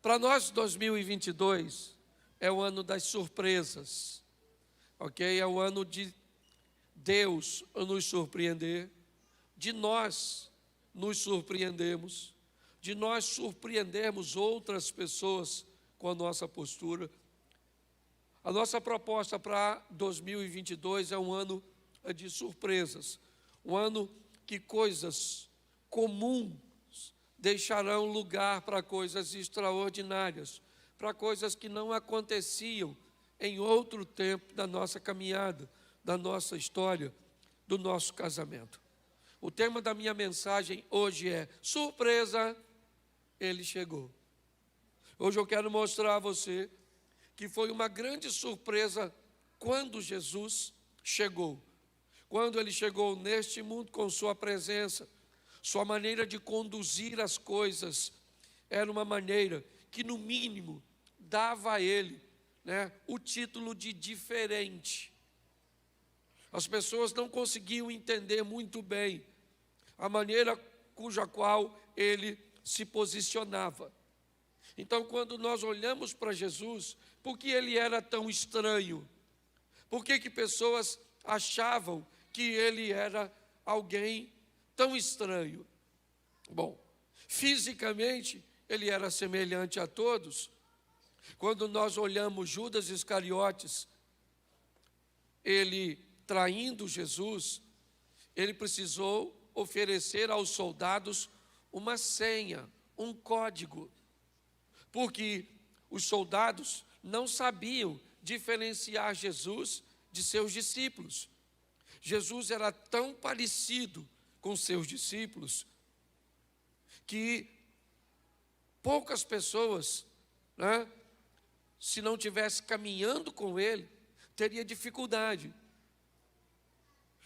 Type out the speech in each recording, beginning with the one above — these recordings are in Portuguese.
Para nós, 2022 é o ano das surpresas, ok? É o ano de Deus nos surpreender, de nós nos surpreendemos, de nós surpreendermos outras pessoas com a nossa postura. A nossa proposta para 2022 é um ano de surpresas, um ano que coisas comuns deixarão lugar para coisas extraordinárias, para coisas que não aconteciam em outro tempo da nossa caminhada, da nossa história, do nosso casamento. O tema da minha mensagem hoje é surpresa, ele chegou. Hoje eu quero mostrar a você que foi uma grande surpresa quando Jesus chegou. Quando ele chegou neste mundo com sua presença, sua maneira de conduzir as coisas era uma maneira que, no mínimo, dava a ele, o título de diferente. As pessoas não conseguiam entender muito bem a maneira cuja qual ele se posicionava. Então, quando nós olhamos para Jesus, por que ele era tão estranho? Por que pessoas achavam que ele era alguém tão estranho? Bom, fisicamente, ele era semelhante a todos. Quando nós olhamos Judas Iscariotes, ele traindo Jesus, ele precisou oferecer aos soldados uma senha, um código, porque os soldados não sabiam diferenciar Jesus de seus discípulos. Jesus era tão parecido com seus discípulos que poucas pessoas, se não tivesse caminhando com ele, teria dificuldade.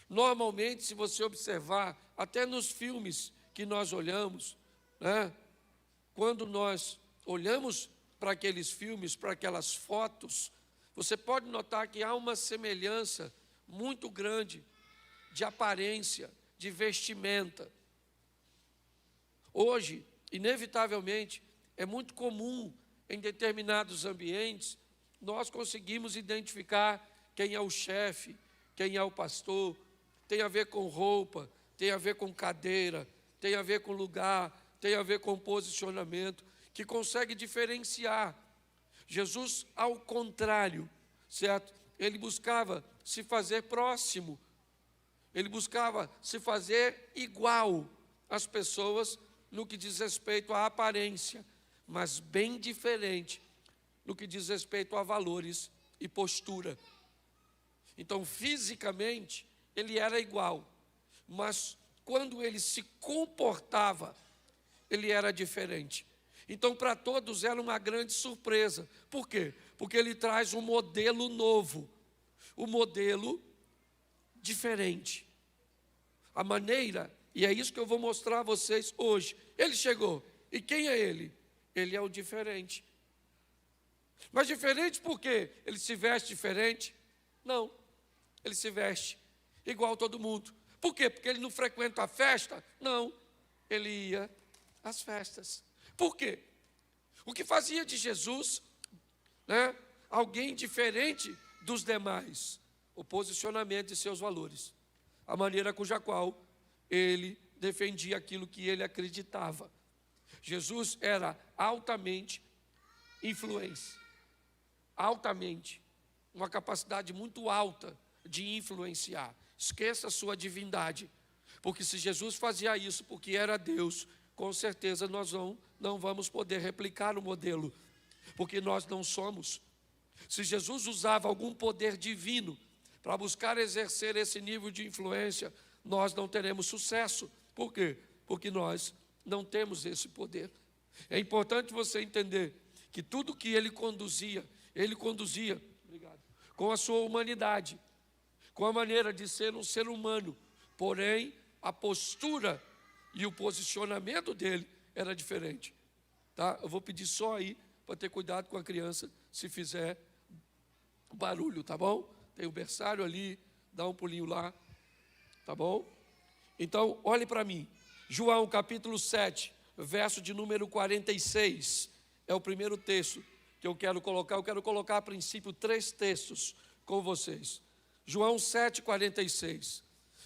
Normalmente, se você observar, até nos filmes que nós olhamos, quando nós olhamos para aqueles filmes, para aquelas fotos, você pode notar que há uma semelhança muito grande de aparência, de vestimenta. Hoje, inevitavelmente, é muito comum em determinados ambientes, nós conseguimos identificar quem é o chefe, quem é o pastor. Tem a ver com roupa, tem a ver com cadeira, tem a ver com lugar, tem a ver com posicionamento, que consegue diferenciar. Jesus, ao contrário, certo? Ele buscava se fazer próximo, ele buscava se fazer igual às pessoas no que diz respeito à aparência, mas bem diferente no que diz respeito a valores e postura. Então, fisicamente, ele era igual, mas quando ele se comportava, ele era diferente. Então, para todos era uma grande surpresa. Por quê? Porque ele traz um modelo novo, um modelo diferente. A maneira, e é isso que eu vou mostrar a vocês hoje. Ele chegou, e quem é ele? Ele é o diferente. Mas diferente por quê? Ele se veste diferente? Não, ele se veste igual a todo mundo. Por quê? Porque ele não frequenta a festa? Não, ele ia às festas. Por quê? O que fazia de Jesus, alguém diferente dos demais? O posicionamento de seus valores, a maneira cuja qual ele defendia aquilo que ele acreditava. Jesus era altamente influente, altamente, uma capacidade muito alta de influenciar. Esqueça a sua divindade, porque se Jesus fazia isso porque era Deus, com certeza nós não vamos poder replicar o modelo, porque nós não somos. Se Jesus usava algum poder divino para buscar exercer esse nível de influência, nós não teremos sucesso. Por quê? Porque nós não temos esse poder. É importante você entender que tudo que ele conduzia com a sua humanidade, com a maneira de ser um ser humano, porém a postura e o posicionamento dele era diferente. Tá? Eu vou pedir só aí para ter cuidado com a criança se fizer barulho, tá bom? Tem o berçário ali, dá um pulinho lá, tá bom? Então, olhe para mim, João capítulo 7, verso de número 46, é o primeiro texto que eu quero colocar. Eu quero colocar a princípio 3 textos com vocês. João 7,46.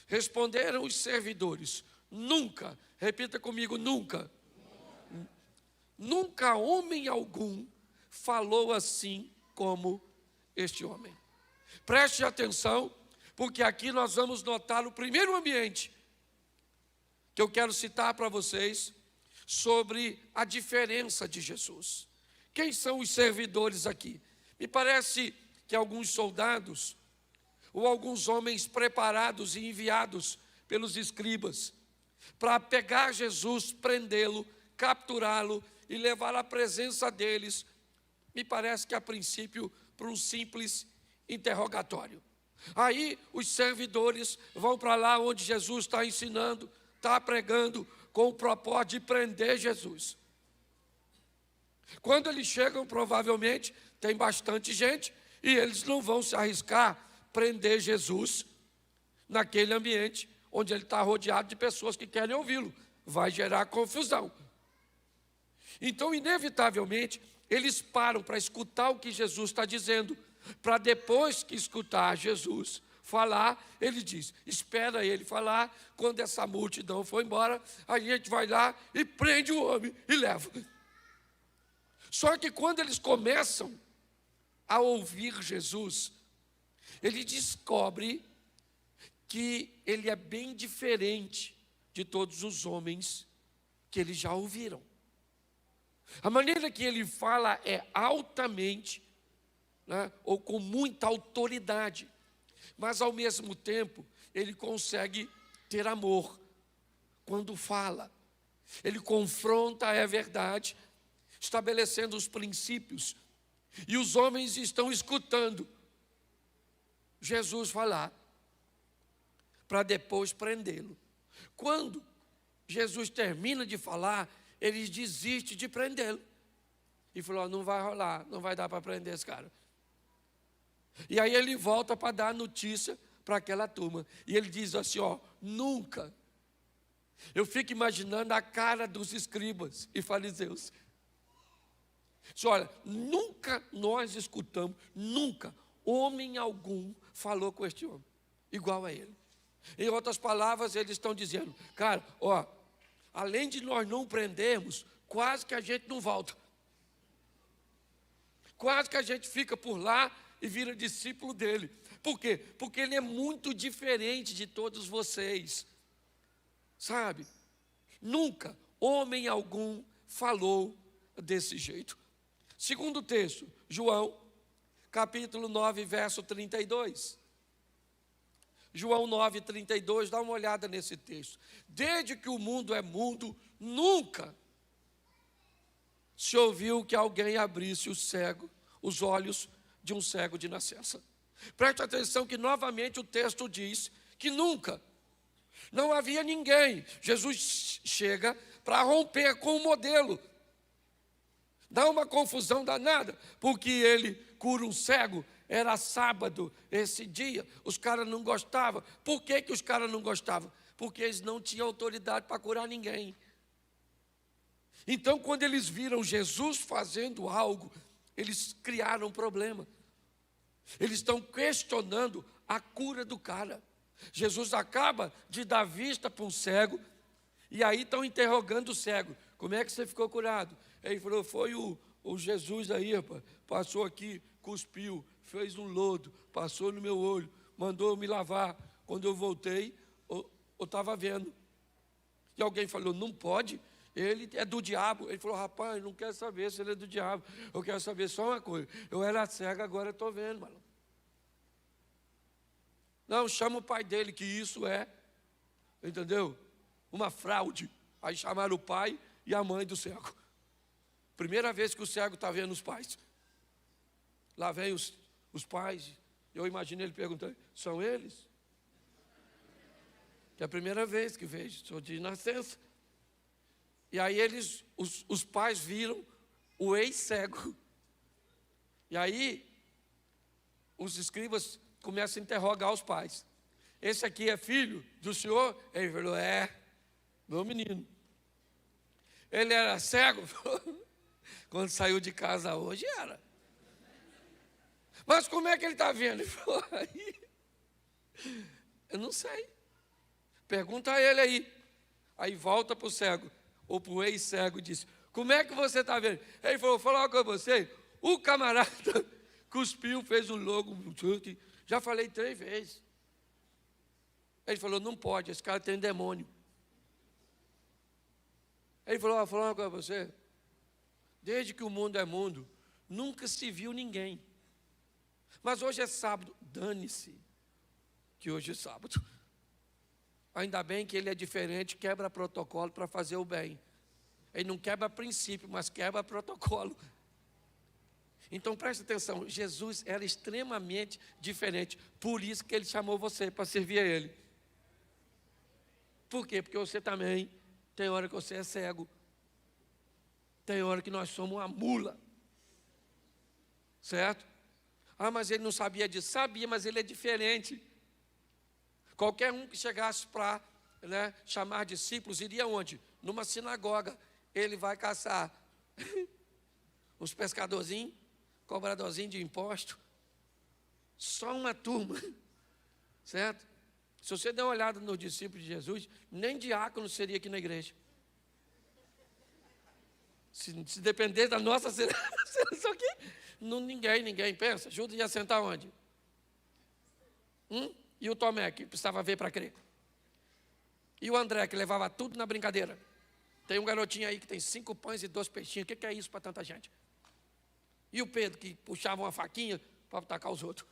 Responderam os servidores: nunca, repita comigo, nunca. Nunca homem algum falou assim como este homem. Preste atenção, porque aqui nós vamos notar o primeiro ambiente que eu quero citar para vocês sobre a diferença de Jesus. Quem são os servidores aqui? Me parece que alguns soldados ou alguns homens preparados e enviados pelos escribas para pegar Jesus, prendê-lo, capturá-lo e levar à presença deles, me parece que a princípio para um simples interrogatório. Aí os servidores vão para lá onde Jesus está ensinando, está pregando, com o propósito de prender Jesus. Quando eles chegam, provavelmente tem bastante gente e eles não vão se arriscar prender Jesus naquele ambiente onde ele está rodeado de pessoas que querem ouvi-lo. Vai gerar confusão. Então, inevitavelmente, eles param para escutar o que Jesus está dizendo, para depois que escutar Jesus falar, ele diz: espera ele falar, quando essa multidão for embora, a gente vai lá e prende o homem e leva. Só que quando eles começam a ouvir Jesus, ele descobre que ele é bem diferente de todos os homens que eles já ouviram. A maneira que ele fala é altamente, né, ou com muita autoridade, mas ao mesmo tempo ele consegue ter amor quando fala. Ele confronta a verdade, estabelecendo os princípios, e os homens estão escutando Jesus falar, para depois prendê-lo. Quando Jesus termina de falar, eles desistem de prendê-lo. E falou: não vai rolar, não vai dar para prender esse cara. E aí ele volta para dar notícia para aquela turma. E ele diz assim: nunca. Eu fico imaginando a cara dos escribas e fariseus. Olha, nunca nós escutamos, nunca homem algum falou com este homem igual a ele. Em outras palavras, eles estão dizendo: cara, além de nós não prendermos, quase que a gente não volta. Quase que a gente fica por lá e vira discípulo dele. Por quê? Porque ele é muito diferente de todos vocês. Sabe? Nunca homem algum falou desse jeito. Segundo texto, João, capítulo 9, verso 32. João 9, 32, dá uma olhada nesse texto. Desde que o mundo é mundo, nunca se ouviu que alguém abrisse os olhos de um cego de nascença. Preste atenção que novamente o texto diz que nunca, não havia ninguém. Jesus chega para romper com o modelo. Dá uma confusão danada, porque ele cura um cego. Era sábado esse dia, os caras não gostavam. Por que os caras não gostavam? Porque eles não tinham autoridade para curar ninguém. Então, quando eles viram Jesus fazendo algo, eles criaram um problema. Eles estão questionando a cura do cara. Jesus acaba de dar vista para um cego, e aí estão interrogando o cego: como é que você ficou curado? Ele falou: foi o Jesus aí, rapaz, passou aqui, cuspiu, fez um lodo, passou no meu olho, mandou eu me lavar. Quando eu voltei, eu estava vendo. E alguém falou: não pode, ele é do diabo. Ele falou: rapaz, não quero saber se ele é do diabo, eu quero saber só uma coisa: eu era cego, agora estou vendo, mano. Não, chama o pai dele, que isso é, entendeu? Uma fraude. Aí chamaram o pai e a mãe do cego. Primeira vez que o cego está vendo os pais. Lá vem os pais. Eu imagino ele perguntando: são eles? Que é a primeira vez que vejo, sou de nascença. E aí os pais viram o ex-cego. E aí os escribas começam a interrogar os pais: esse aqui é filho do senhor? Ele falou: é, meu menino. Ele era cego? Quando saiu de casa hoje, era. Mas como é que ele está vendo? Ele falou, aí, eu não sei. Pergunta a ele aí. Aí volta para o cego, ou para o ex-cego, e disse, como é que você está vendo? Ele falou, vou falar com você, o camarada cuspiu, fez um logo, já falei 3 vezes. Ele falou, não pode, esse cara tem demônio. Ele falou, vou falar uma coisa para você, desde que o mundo é mundo, nunca se viu ninguém. Mas hoje é sábado, dane-se, que hoje é sábado. Ainda bem que ele é diferente, quebra protocolo para fazer o bem. Ele não quebra princípio, mas quebra protocolo. Então preste atenção, Jesus era extremamente diferente. Por isso que ele chamou você para servir a ele. Por quê? Porque você também, tem hora que você é cego. Tem hora que nós somos uma mula. Certo? Ah, mas ele não sabia disso. Sabia, mas ele é diferente. Qualquer um que chegasse para chamar discípulos, iria onde? Numa sinagoga. Ele vai caçar os pescadorzinhos, cobradorzinhos de imposto. Só uma turma. Certo? Se você der uma olhada nos discípulos de Jesus, nem diácono seria aqui na igreja. Se depender da nossa seleção aqui, ninguém pensa. Judas ia sentar onde? E o Tomé, que precisava ver para crer. E o André, que levava tudo na brincadeira. Tem um garotinho aí que tem 5 pães e 2 peixinhos. O que é isso para tanta gente? E o Pedro, que puxava uma faquinha para atacar os outros.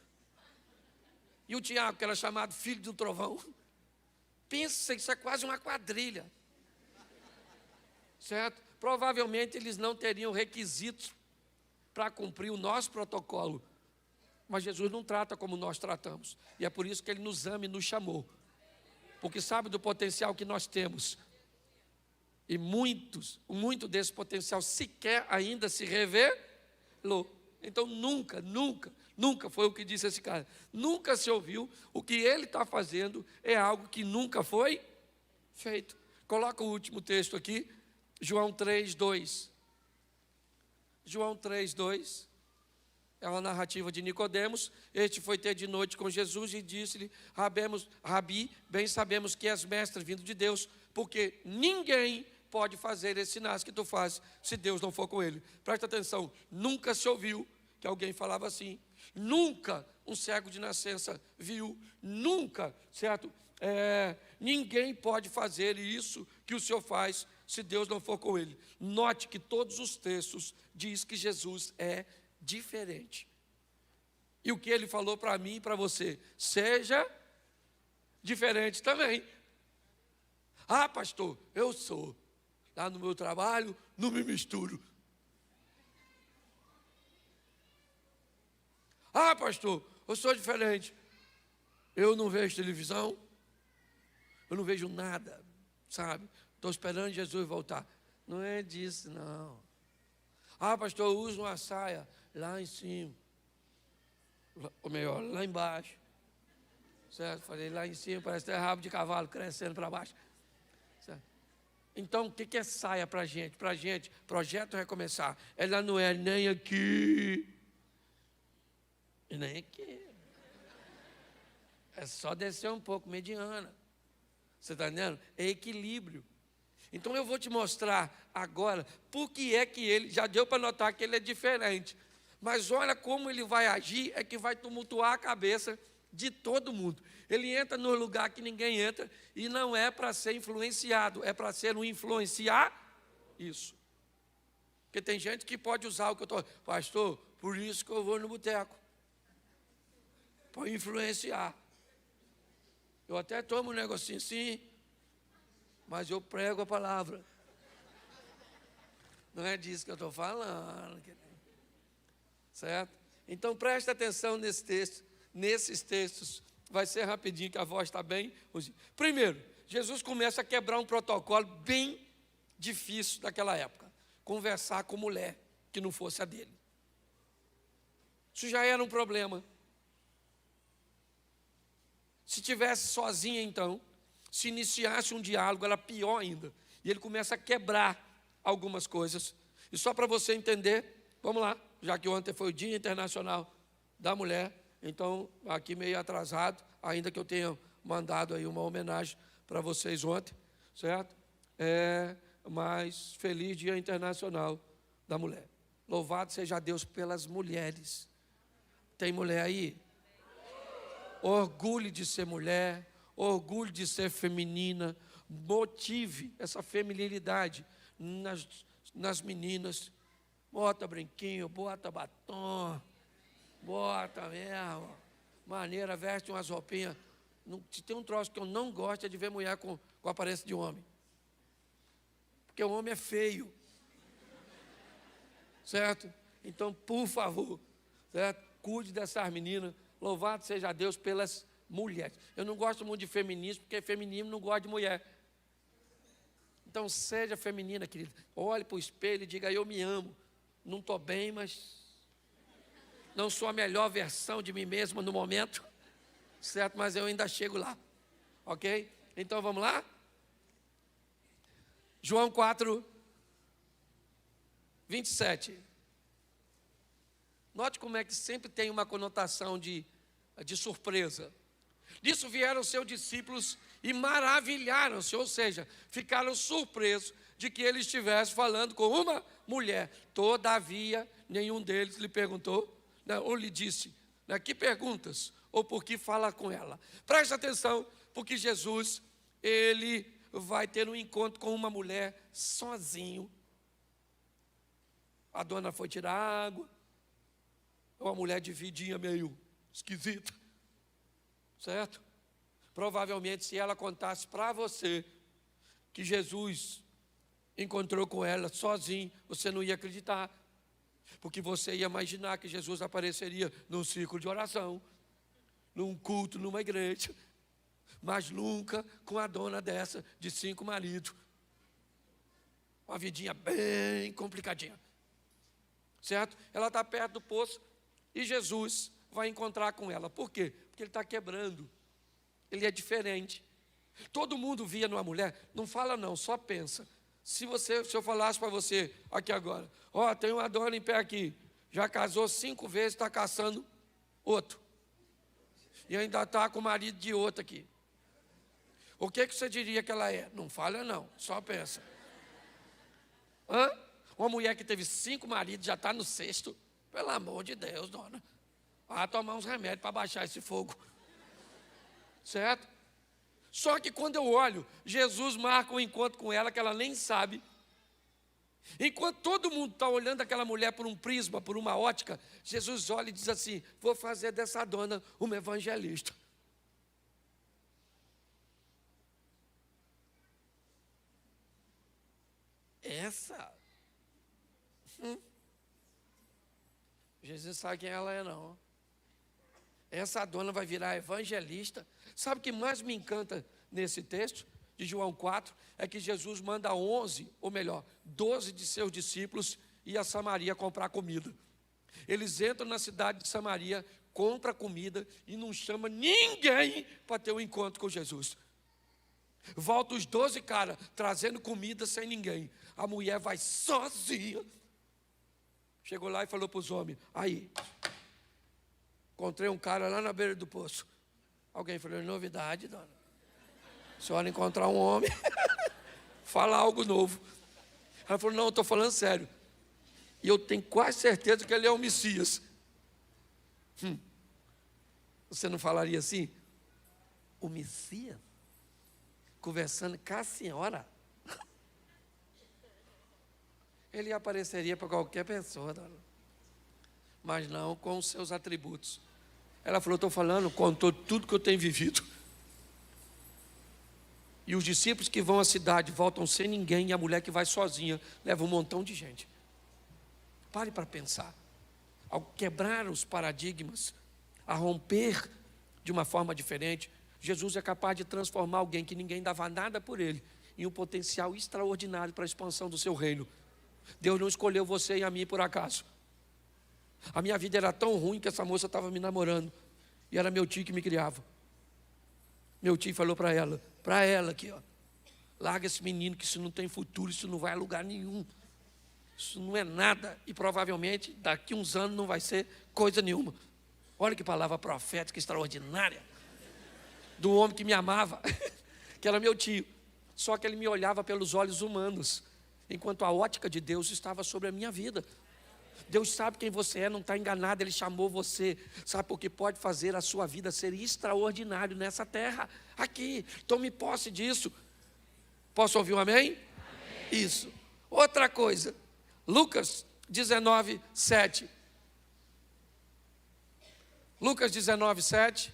E o Tiago, que era chamado filho do trovão. Pensa, isso é quase uma quadrilha. Certo? Provavelmente eles não teriam requisitos para cumprir o nosso protocolo. Mas Jesus não trata como nós tratamos. E é por isso que Ele nos ama e nos chamou. Porque sabe do potencial que nós temos. E muito desse potencial sequer ainda se revelou. Então nunca foi o que disse esse cara. Nunca se ouviu. O que ele está fazendo é algo que nunca foi feito. Coloca o último texto aqui. João 3:2. João 3:2. É uma narrativa de Nicodemos. Este foi ter de noite com Jesus e disse-lhe, Rabi, bem sabemos que és mestre vindo de Deus, porque ninguém pode fazer esses sinais que tu fazes, se Deus não for com ele. Presta atenção, nunca se ouviu que alguém falava assim. Nunca um cego de nascença viu. Nunca, certo? Ninguém pode fazer isso que o Senhor faz, se Deus não for com ele. Note que todos os textos diz que Jesus é diferente. E o que ele falou para mim e para você, seja diferente também. Ah, pastor, eu sou. Lá no meu trabalho, não me misturo. Ah, pastor, eu sou diferente. Eu não vejo televisão, eu não vejo nada, sabe? Estou esperando Jesus voltar. Não é disso, não. Ah, pastor, eu uso uma saia lá em cima. Ou melhor, lá embaixo. Certo? Falei lá em cima, parece ter rabo de cavalo crescendo para baixo. Certo? Então, o que é saia para a gente? Para a gente, projeto recomeçar. Ela não é nem aqui e nem aqui. É só descer um pouco, mediana. Você está entendendo? É equilíbrio. Então eu vou te mostrar agora por que é que ele, já deu para notar que ele é diferente. Mas olha como ele vai agir, é que vai tumultuar a cabeça de todo mundo. Ele entra no lugar que ninguém entra e não é para ser influenciado, é para ser um influenciar isso. Porque tem gente que pode usar o que eu estou... Pastor, por isso que eu vou no boteco. Para influenciar. Eu até tomo um negocinho assim, mas eu prego a palavra. Não é disso que eu estou falando. Certo? Então preste atenção nesse texto, nesses textos. Vai ser rapidinho que a voz está bem. Primeiro, Jesus começa a quebrar um protocolo bem difícil daquela época. Conversar com mulher que não fosse a dele. Isso já era um problema. Se tivesse sozinha então, se iniciasse um diálogo, era pior ainda. E ele começa a quebrar algumas coisas. E só para você entender, vamos lá, já que ontem foi o Dia Internacional da Mulher, então, aqui meio atrasado, ainda que eu tenha mandado aí uma homenagem para vocês ontem, certo? Mas feliz Dia Internacional da Mulher. Louvado seja Deus pelas mulheres. Tem mulher aí? Orgulho de ser mulher, orgulho de ser feminina, motive essa feminilidade nas meninas. Bota brinquinho, bota batom, bota mesmo, maneira, veste umas roupinhas. Se tem um troço que eu não gosto é de ver mulher com aparência de homem. Porque o homem é feio. Certo? Então, por favor, certo? Cuide dessas meninas. Louvado seja Deus pelas mulheres. Eu não gosto muito de feminismo, porque feminismo não gosta de mulher. Então, seja feminina, querida. Olhe para o espelho e diga, eu me amo. Não estou bem, mas não sou a melhor versão de mim mesma no momento. Certo? Mas eu ainda chego lá. Ok? Então, vamos lá? João 4, 27. Note como é que sempre tem uma conotação de surpresa. Disso vieram seus discípulos e maravilharam-se, ou seja, ficaram surpresos de que ele estivesse falando com uma mulher. Todavia, nenhum deles lhe perguntou, né, ou lhe disse, né, que perguntas, ou por que fala com ela. Preste atenção, porque Jesus, ele vai ter um encontro com uma mulher sozinho. A dona foi tirar água, uma mulher de vidinha meio esquisita, certo? Provavelmente, se ela contasse para você que Jesus encontrou com ela sozinho, você não ia acreditar, porque você ia imaginar que Jesus apareceria num círculo de oração, num culto, numa igreja, mas nunca com a dona dessa de 5 maridos, uma vidinha bem complicadinha, certo? Ela está perto do poço e Jesus vai encontrar com ela. Por quê? Porque ele está quebrando, ele é diferente. Todo mundo via numa mulher, não fala não, só pensa. Se eu falasse para você aqui agora, ó, tem uma dona em pé aqui, já casou 5 vezes, está caçando outro, e ainda está com o marido de outro aqui, o que você diria que ela é? Não fala não, só pensa. Hã? Uma mulher que teve 5 maridos, já está no 6º, pelo amor de Deus, dona, vai tomar uns remédios para baixar esse fogo, certo? Só que quando eu olho, Jesus marca um encontro com ela que ela nem sabe. Enquanto todo mundo está olhando aquela mulher por um prisma, por uma ótica, Jesus olha e diz assim, vou fazer dessa dona uma evangelista. Essa? Jesus sabe quem ela é, não. Essa dona vai virar evangelista. Sabe o que mais me encanta nesse texto de João 4? É que Jesus manda 11, ou melhor, 12 de seus discípulos ir a Samaria comprar comida. Eles entram na cidade de Samaria, compram comida e não chama ninguém para ter um encontro com Jesus. Volta os 12 caras trazendo comida sem ninguém. A mulher vai sozinha. Chegou lá e falou para os homens, aí, encontrei um cara lá na beira do poço. Alguém falou, novidade, dona. A senhora encontrar um homem, fala algo novo. Ela falou, não, eu estou falando sério. E eu tenho quase certeza que ele é o Messias. Você não falaria assim? O Messias? Conversando com a senhora? Ele apareceria para qualquer pessoa, dona, mas não com os seus atributos. Ela falou, estou falando, contou tudo que eu tenho vivido. E os discípulos que vão à cidade voltam sem ninguém, e a mulher que vai sozinha leva um montão de gente. Pare para pensar. Ao quebrar os paradigmas, a romper de uma forma diferente, Jesus é capaz de transformar alguém que ninguém dava nada por ele em um potencial extraordinário para a expansão do seu reino. Deus não escolheu você e a mim por acaso. A minha vida era tão ruim que essa moça estava me namorando. E era meu tio que me criava. Meu tio falou para ela aqui, ó, larga esse menino que isso não tem futuro, isso não vai a lugar nenhum. Isso não é nada e provavelmente daqui uns anos não vai ser coisa nenhuma. Olha que palavra profética extraordinária do homem que me amava, que era meu tio. Só que ele me olhava pelos olhos humanos, enquanto a ótica de Deus estava sobre a minha vida. Deus sabe quem você é, não está enganado, Ele chamou você, sabe, porque pode fazer a sua vida ser extraordinário nessa terra, aqui. Tome posse disso. Posso ouvir um amém? Amém. Isso. Outra coisa, Lucas 19, 7. Lucas 19, 7.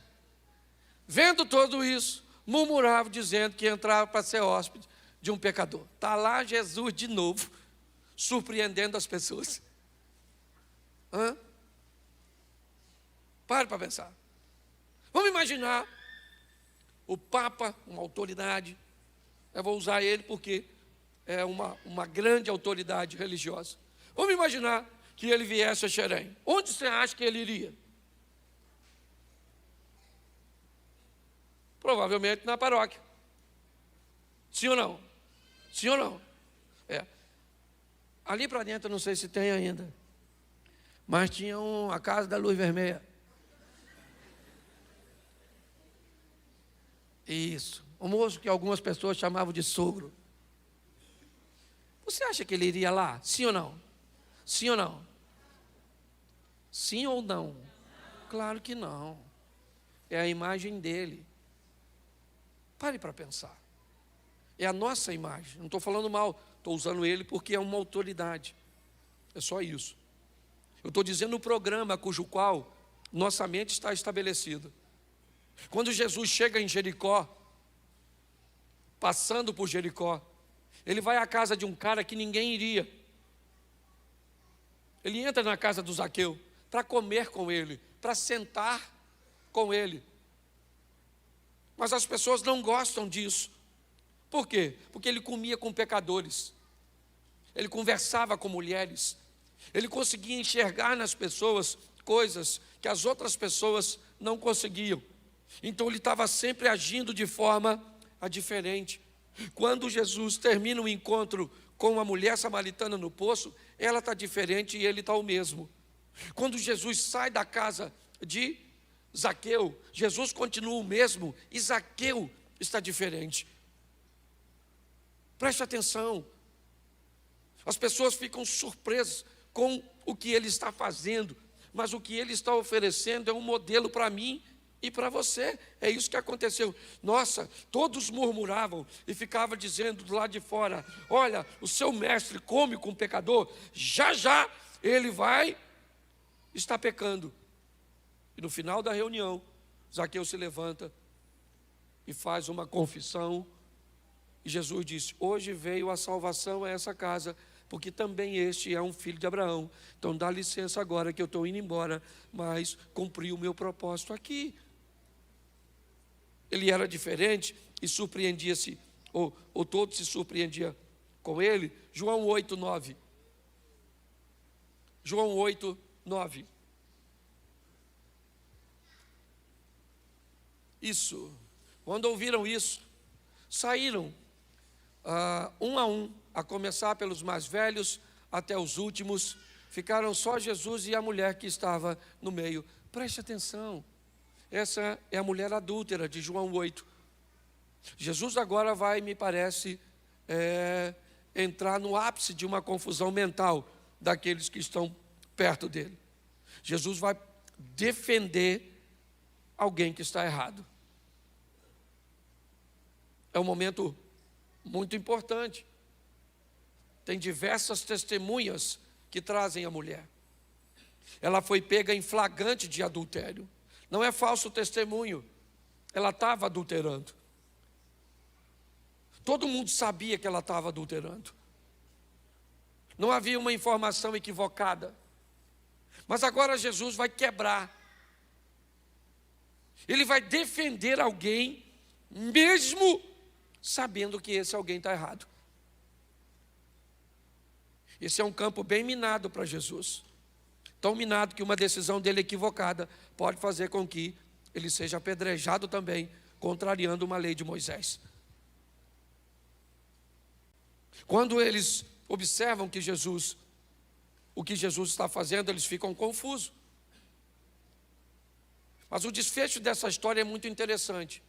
Vendo tudo isso, murmurava, dizendo que entrava para ser hóspede de um pecador. Está lá Jesus de novo, surpreendendo as pessoas. Pare para pensar. Vamos imaginar o Papa, uma autoridade. Eu vou usar ele porque é uma grande autoridade religiosa. Vamos imaginar que ele viesse a Xerém. Onde você acha que ele iria? Provavelmente na paróquia. Sim ou não? Sim ou não? Ali para dentro eu não sei se tem ainda. Mas tinha a Casa da Luz Vermelha. Isso. O moço que algumas pessoas chamavam de sogro. Você acha que ele iria lá? Sim ou não? Sim ou não? Sim ou não? Claro que não. É a imagem dele. Pare para pensar. É a nossa imagem. Não estou falando mal. Estou usando ele porque é uma autoridade. É só isso. Eu estou dizendo o programa cujo qual nossa mente está estabelecida. Quando Jesus chega em Jericó, passando por Jericó, ele vai à casa de um cara que ninguém iria. Ele entra na casa do Zaqueu para comer com ele, para sentar com ele. Mas as pessoas não gostam disso. Por quê? Porque ele comia com pecadores. Ele conversava com mulheres. Ele conseguia enxergar nas pessoas coisas que as outras pessoas não conseguiam. Então ele estava sempre agindo de forma diferente. Quando Jesus termina o encontro com a mulher samaritana no poço, ela está diferente e ele está o mesmo. Quando Jesus sai da casa de Zaqueu, Jesus continua o mesmo e Zaqueu está diferente. Preste atenção. As pessoas ficam surpresas com o que ele está fazendo, mas o que ele está oferecendo é um modelo para mim e para você. É isso que aconteceu. Nossa, todos murmuravam e ficavam dizendo do lado de fora: olha, o seu mestre come com o pecador, já já ele vai estar pecando. E no final da reunião, Zaqueu se levanta e faz uma confissão. E Jesus disse: hoje veio a salvação a essa casa, porque também este é um filho de Abraão. Então dá licença agora que eu estou indo embora, mas cumpri o meu propósito aqui. Ele era diferente e surpreendia-se, ou todos se surpreendiam com ele. João 8, 9. João 8, 9. Isso. Quando ouviram isso, saíram um a um, a começar pelos mais velhos até os últimos. Ficaram só Jesus e a mulher que estava no meio. Preste atenção. Essa é a mulher adúltera de João 8. Jesus agora vai, me parece, entrar no ápice de uma confusão mental daqueles que estão perto dele. Jesus vai defender alguém que está errado. É um momento muito importante. Tem diversas testemunhas que trazem a mulher. Ela foi pega em flagrante de adultério. Não é falso testemunho. Ela estava adulterando. Todo mundo sabia que ela estava adulterando. Não havia uma informação equivocada. Mas agora Jesus vai quebrar. Ele vai defender alguém, mesmo sabendo que esse alguém está errado. Esse é um campo bem minado para Jesus. Tão minado que uma decisão dele equivocada pode fazer com que ele seja apedrejado também, contrariando uma lei de Moisés. Quando eles observam que Jesus o que Jesus está fazendo, eles ficam confusos. Mas o desfecho dessa história é muito interessante.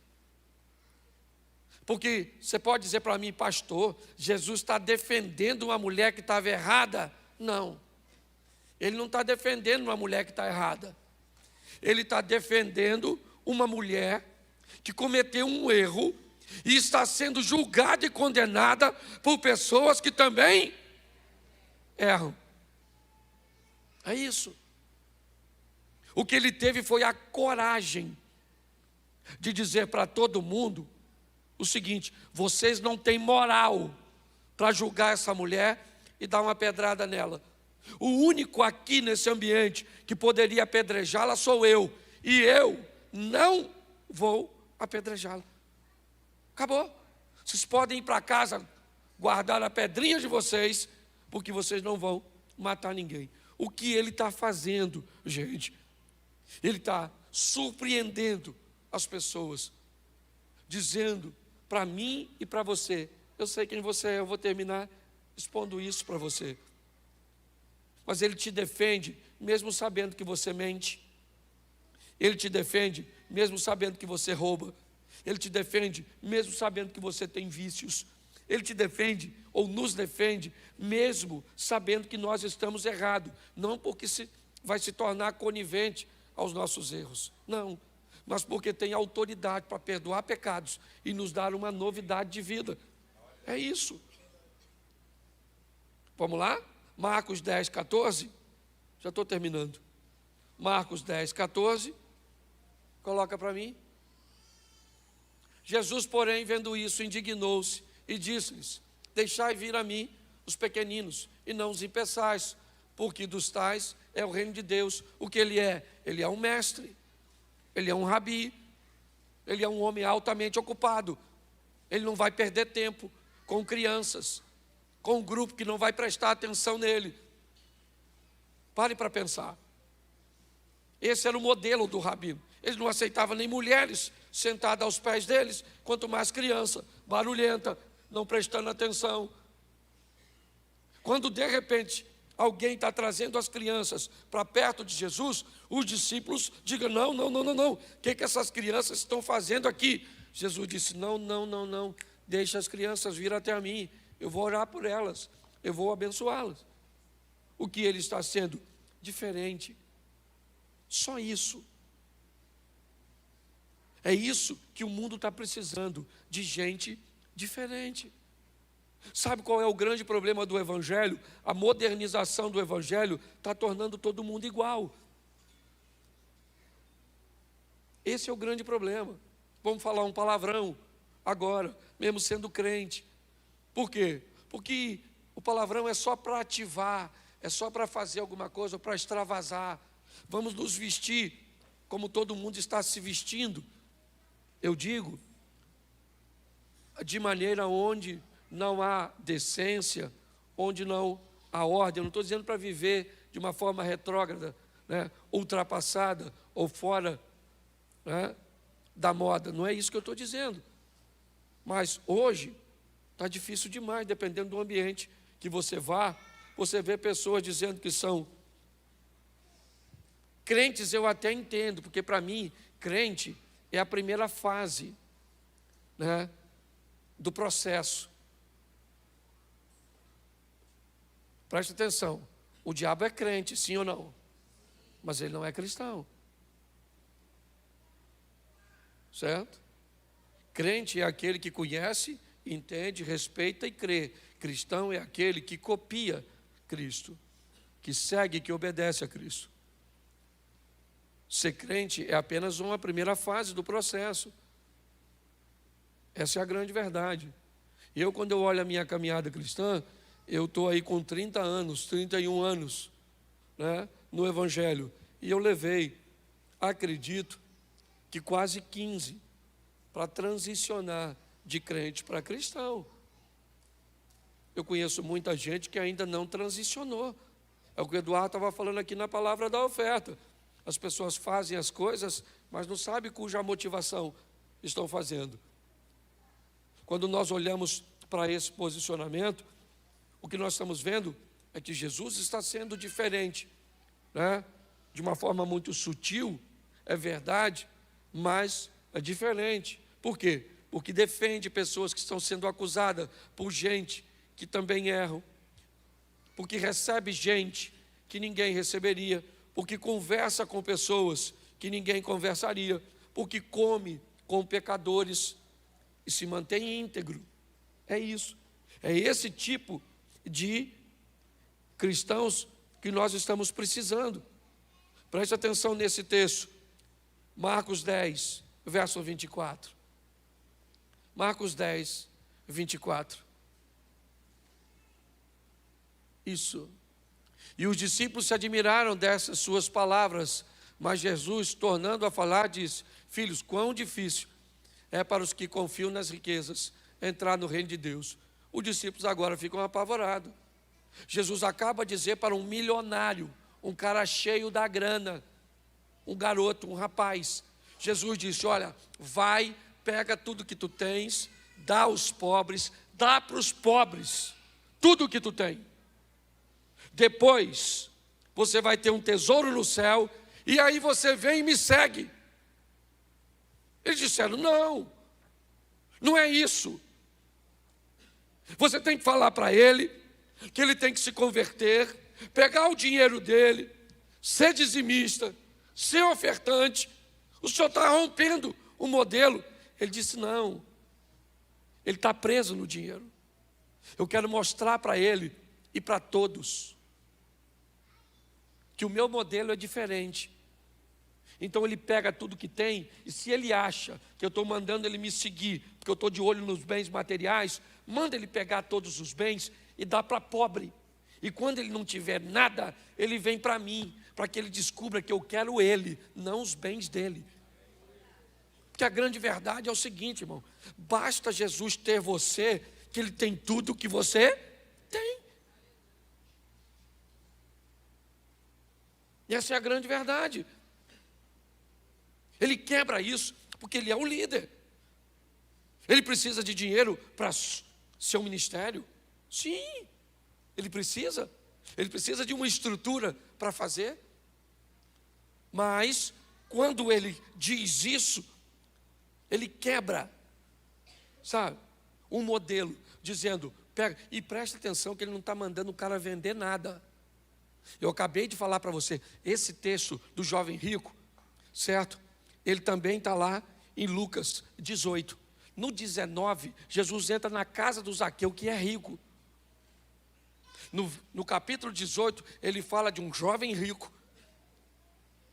Porque você pode dizer para mim, pastor, Jesus está defendendo uma mulher que estava errada? Não. Ele não está defendendo uma mulher que está errada. Ele está defendendo uma mulher que cometeu um erro e está sendo julgada e condenada por pessoas que também erram. É isso. O que ele teve foi a coragem de dizer para todo mundo o seguinte: vocês não têm moral para julgar essa mulher e dar uma pedrada nela. O único aqui nesse ambiente que poderia apedrejá-la sou eu, e eu não vou apedrejá-la. Acabou. Vocês podem ir para casa guardar a pedrinha de vocês, porque vocês não vão matar ninguém. O que ele está fazendo, gente? Ele está surpreendendo as pessoas, dizendo para mim e para você: eu sei quem você é, eu vou terminar expondo isso para você. Mas ele te defende, mesmo sabendo que você mente. Ele te defende, mesmo sabendo que você rouba. Ele te defende, mesmo sabendo que você tem vícios. Ele te defende, ou nos defende, mesmo sabendo que nós estamos errados. Não porque vai se tornar conivente aos nossos erros. Não, mas porque tem autoridade para perdoar pecados e nos dar uma novidade de vida. É isso. Vamos lá? Marcos 10, 14. Já estou terminando. Marcos 10, 14. Coloca para mim. Jesus, porém, vendo isso, indignou-se e disse-lhes: deixai vir a mim os pequeninos, e não os impeçais, porque dos tais é o reino de Deus. O que ele é? Ele é um mestre, ele é um rabi, ele é um homem altamente ocupado. Ele não vai perder tempo com crianças, com um grupo que não vai prestar atenção nele. Pare para pensar. Esse era o modelo do rabino. Ele não aceitava nem mulheres sentadas aos pés deles, quanto mais criança, barulhenta, não prestando atenção. Quando de repente alguém está trazendo as crianças para perto de Jesus, os discípulos digam: não. O que essas crianças estão fazendo aqui? Jesus disse: não, deixa as crianças vir até a mim, eu vou orar por elas, eu vou abençoá-las. O que ele está sendo? Diferente. Só isso. É isso que o mundo está precisando, de gente diferente. Sabe qual é o grande problema do Evangelho? A modernização do Evangelho está tornando todo mundo igual. Esse é o grande problema. Vamos falar um palavrão agora, mesmo sendo crente. Por quê? Porque o palavrão é só para ativar, é só para fazer alguma coisa, para extravasar. Vamos nos vestir como todo mundo está se vestindo. Eu digo, de maneira onde não há decência, onde não há ordem. Eu não estou dizendo para viver de uma forma retrógrada, ultrapassada ou fora da moda. Não é isso que eu estou dizendo. Mas hoje está difícil demais, dependendo do ambiente que você vá. Você vê pessoas dizendo que são crentes. Eu até entendo, porque para mim, crente é a primeira fase do processo. Preste atenção, o diabo é crente, sim ou não? Mas ele não é cristão. Certo? Crente é aquele que conhece, entende, respeita e crê. Cristão é aquele que copia Cristo, que segue, que obedece a Cristo. Ser crente é apenas uma primeira fase do processo. Essa é a grande verdade. Eu, quando eu olho a minha caminhada cristã, eu estou aí com 30 anos, 31 anos, no Evangelho. E eu levei, acredito, que quase 15 para transicionar de crente para cristão. Eu conheço muita gente que ainda não transicionou. É o que o Eduardo estava falando aqui na palavra da oferta. As pessoas fazem as coisas, mas não sabem cuja motivação estão fazendo. Quando nós olhamos para esse posicionamento, o que nós estamos vendo é que Jesus está sendo diferente, né? De uma forma muito sutil, é verdade, mas é diferente. Por quê? Porque defende pessoas que estão sendo acusadas por gente que também erram, porque recebe gente que ninguém receberia, porque conversa com pessoas que ninguém conversaria, porque come com pecadores e se mantém íntegro. É isso. É esse tipo de cristãos que nós estamos precisando. Preste atenção nesse texto. Marcos 10, verso 24. Marcos 10, 24. Isso. E os discípulos se admiraram dessas suas palavras, mas Jesus, tornando a falar, disse: filhos, quão difícil é para os que confiam nas riquezas entrar no reino de Deus. Os discípulos agora ficam apavorados. Jesus acaba de dizer para um milionário, um cara cheio da grana, um garoto, um rapaz. Jesus disse: olha, vai, pega tudo que tu tens, dá aos pobres, dá para os pobres tudo que tu tem. Depois você vai ter um tesouro no céu, e aí você vem e me segue. Eles disseram: não, não é isso. Você tem que falar para ele que ele tem que se converter, pegar o dinheiro dele, ser dizimista, ser ofertante. O senhor está rompendo o modelo. Ele disse: não, ele está preso no dinheiro. Eu quero mostrar para ele e para todos que o meu modelo é diferente. Então ele pega tudo que tem, e se ele acha que eu estou mandando ele me seguir, porque eu estou de olho nos bens materiais, manda ele pegar todos os bens e dá para pobre. E quando ele não tiver nada, ele vem para mim, para que ele descubra que eu quero ele, não os bens dele. Porque a grande verdade é o seguinte, irmão: basta Jesus ter você, que ele tem tudo que você tem. E essa é a grande verdade. Ele quebra isso porque ele é um líder. Ele precisa de dinheiro para seu ministério? Sim, ele precisa. Ele precisa de uma estrutura para fazer. Mas, quando ele diz isso, ele quebra, sabe, um modelo, dizendo: pega, e presta atenção que ele não está mandando o cara vender nada. Eu acabei de falar para você, esse texto do jovem rico, certo? Ele também está lá em Lucas 18. No 19, Jesus entra na casa do Zaqueu, que é rico. No capítulo 18, ele fala de um jovem rico,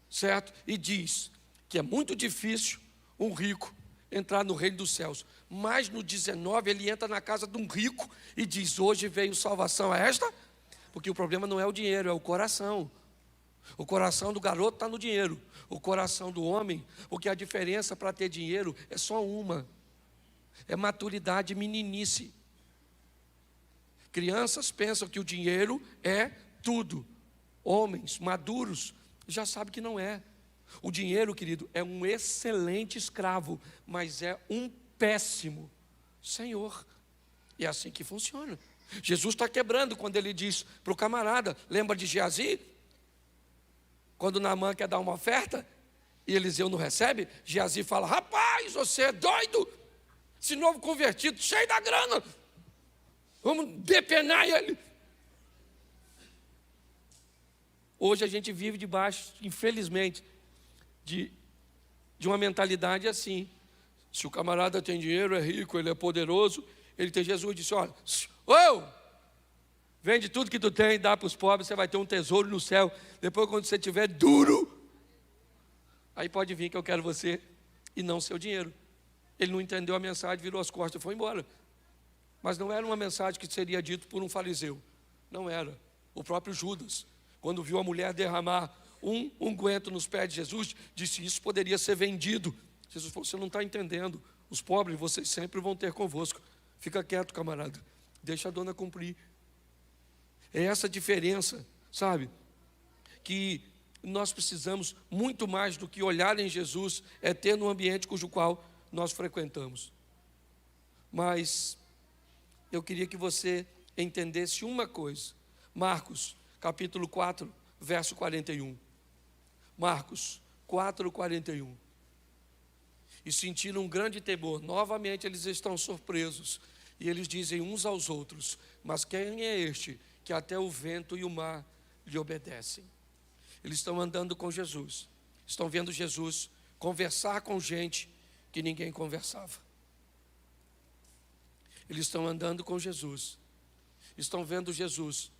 certo? E diz que é muito difícil um rico entrar no reino dos céus. Mas no 19, ele entra na casa de um rico e diz: hoje veio salvação a esta, porque o problema não é o dinheiro, é o coração. O coração do garoto está no dinheiro, o coração do homem, porque a diferença para ter dinheiro é só uma: é maturidade, meninice. Crianças pensam que o dinheiro é tudo. Homens maduros já sabem que não é. O dinheiro, querido, é um excelente escravo, mas é um péssimo senhor. E é assim que funciona. Jesus está quebrando quando ele diz para o camarada: lembra de Geazi? Quando Naamã quer dar uma oferta e Eliseu não recebe, Geazi fala: rapaz, você é doido? Esse novo convertido, cheio da grana, vamos depenar ele. Hoje a gente vive debaixo, infelizmente, de uma mentalidade assim. Se o camarada tem dinheiro, é rico, ele é poderoso, ele tem. Jesus disse: olha, vende tudo que tu tem, dá para os pobres, você vai ter um tesouro no céu. Depois, quando você estiver duro, aí pode vir que eu quero você e não seu dinheiro. Ele não entendeu a mensagem, virou as costas e foi embora. Mas não era uma mensagem que seria dito por um fariseu. Não era. O próprio Judas, quando viu a mulher derramar um unguento nos pés de Jesus, disse: isso poderia ser vendido. Jesus falou: você não está entendendo. Os pobres vocês sempre vão ter convosco. Fica quieto, camarada. Deixa a dona cumprir. É essa diferença, sabe? Que nós precisamos muito mais do que olhar em Jesus, é ter no ambiente cujo qual nós frequentamos. Mas eu queria que você entendesse uma coisa: Marcos, capítulo 4, verso 41. Marcos 4, 41. E sentiram um grande temor. Novamente eles estão surpresos. E eles dizem uns aos outros: mas quem é este que até o vento e o mar lhe obedecem? Eles estão andando com Jesus. Estão vendo Jesus conversar com gente que ninguém conversava. Eles estão andando com Jesus. Estão vendo Jesus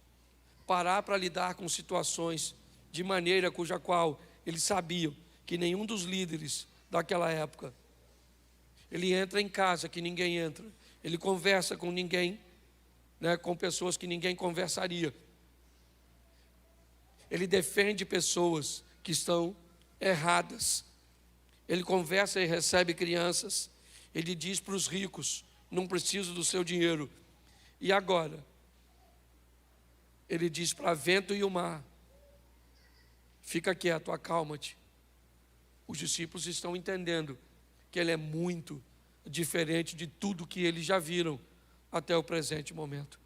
parar para lidar com situações de maneira cuja qual eles sabiam que nenhum dos líderes daquela época. Ele entra em casa que ninguém entra. Ele conversa com ninguém, com pessoas que ninguém conversaria. Ele defende pessoas que estão erradas. Ele conversa e recebe crianças. Ele diz para os ricos: não preciso do seu dinheiro. E agora, ele diz para vento e o mar: fica quieto, acalma-te. Os discípulos estão entendendo que ele é muito diferente de tudo que eles já viram até o presente momento.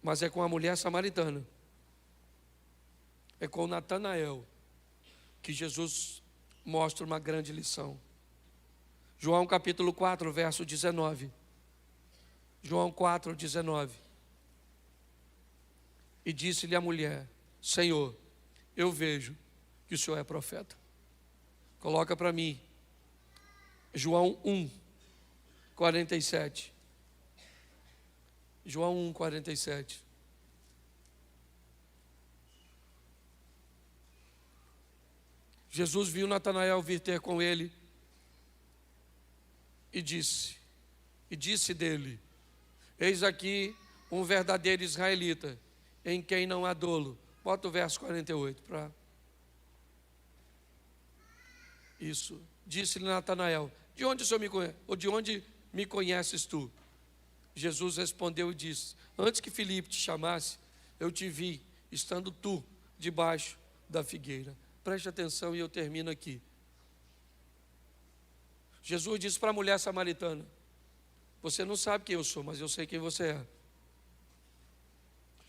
Mas é com a mulher samaritana, é com Natanael, que Jesus mostra uma grande lição. João capítulo 4, verso 19. João 4, 19. E disse-lhe a mulher: Senhor, eu vejo que o Senhor é profeta. Coloca para mim João 1, 47. João 1, 47. Jesus viu Natanael vir ter com ele e disse dele: eis aqui um verdadeiro israelita, em quem não há dolo. Bota o verso 48 para... Isso. Disse-lhe Natanael: de onde o Senhor me conhece? Ou de onde me conheces tu? Jesus respondeu e disse: antes que Filipe te chamasse, eu te vi, estando tu debaixo da figueira. Preste atenção e eu termino aqui. Jesus disse para a mulher samaritana: você não sabe quem eu sou, mas eu sei quem você é.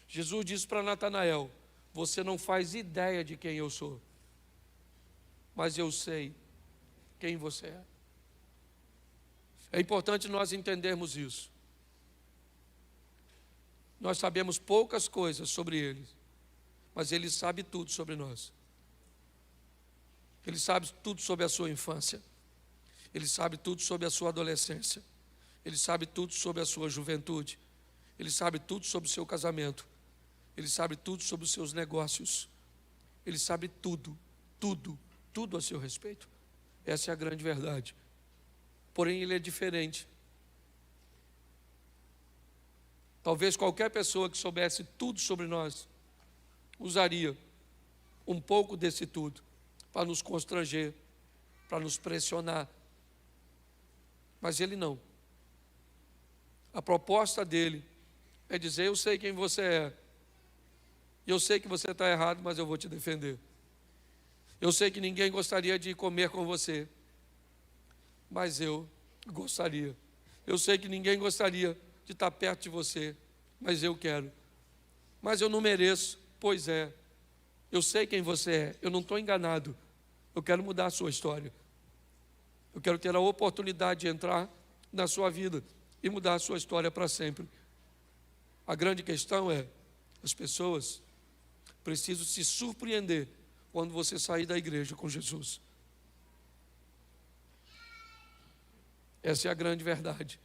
Jesus disse para Natanael: você não faz ideia de quem eu sou, mas eu sei quem você é. É importante nós entendermos isso. Nós sabemos poucas coisas sobre ele, mas ele sabe tudo sobre nós. Ele sabe tudo sobre a sua infância. Ele sabe tudo sobre a sua adolescência. Ele sabe tudo sobre a sua juventude. Ele sabe tudo sobre o seu casamento. Ele sabe tudo sobre os seus negócios. Ele sabe tudo, tudo, tudo a seu respeito. Essa é a grande verdade. Porém, ele é diferente. Talvez qualquer pessoa que soubesse tudo sobre nós usaria um pouco desse tudo para nos constranger, para nos pressionar. Mas ele não. A proposta dele é dizer: eu sei quem você é. Eu sei que você está errado, mas eu vou te defender. Eu sei que ninguém gostaria de comer com você, mas eu gostaria. Eu sei que ninguém gostaria de estar perto de você, mas eu quero. Mas eu não mereço. Pois é, eu sei quem você é, eu não estou enganado. Eu quero mudar a sua história. Eu quero ter a oportunidade de entrar na sua vida e mudar a sua história para sempre. A grande questão é: as pessoas precisam se surpreender quando você sair da igreja com Jesus. Essa é a grande verdade.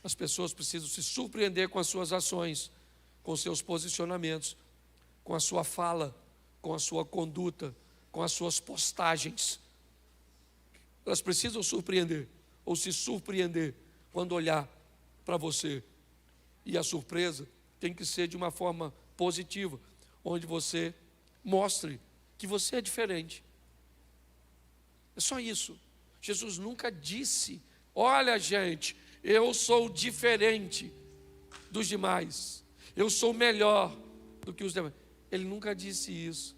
As pessoas precisam se surpreender com as suas ações, com os seus posicionamentos, com a sua fala, com a sua conduta, com as suas postagens. Elas precisam surpreender, ou se surpreender, quando olhar para você. E a surpresa tem que ser de uma forma positiva, onde você mostre que você é diferente. É só isso. Jesus nunca disse: olha, gente, eu sou diferente dos demais, eu sou melhor do que os demais. Ele nunca disse isso.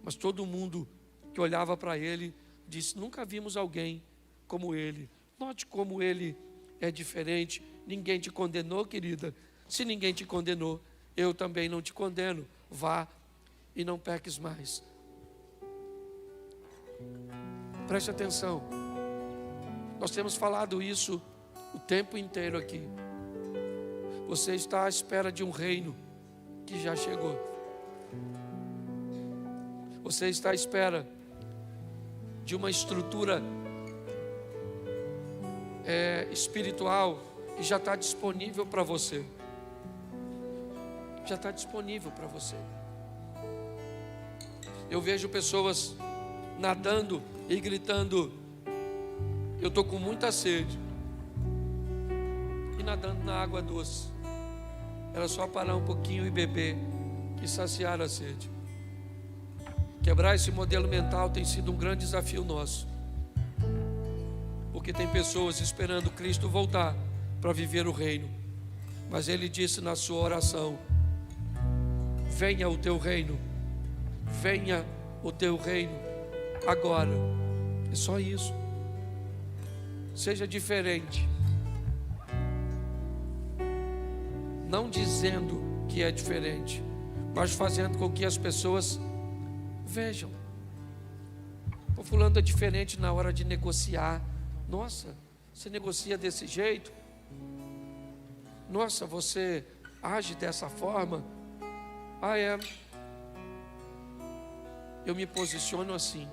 Mas todo mundo que olhava para ele disse: nunca vimos alguém como ele. Note como ele é diferente. Ninguém te condenou, querida. Se ninguém te condenou, eu também não te condeno. Vá e não peques mais. Preste atenção. Nós temos falado isso o tempo inteiro aqui. Você está à espera de um reino que já chegou. Você está à espera de uma estrutura espiritual que já está disponível para você. Já está disponível para você. Eu vejo pessoas nadando e gritando: eu estou com muita sede. E nadando na água doce. Era só parar um pouquinho e beber e saciar a sede. Quebrar esse modelo mental tem sido um grande desafio nosso. Porque tem pessoas esperando Cristo voltar para viver o reino. Mas Ele disse na sua oração: venha o teu reino. Venha o teu reino agora. É só isso. Seja diferente. Não dizendo que é diferente, mas fazendo com que as pessoas vejam. O fulano é diferente na hora de negociar. Nossa, você negocia desse jeito? Nossa, você age dessa forma? Ah, é. Eu me posiciono assim.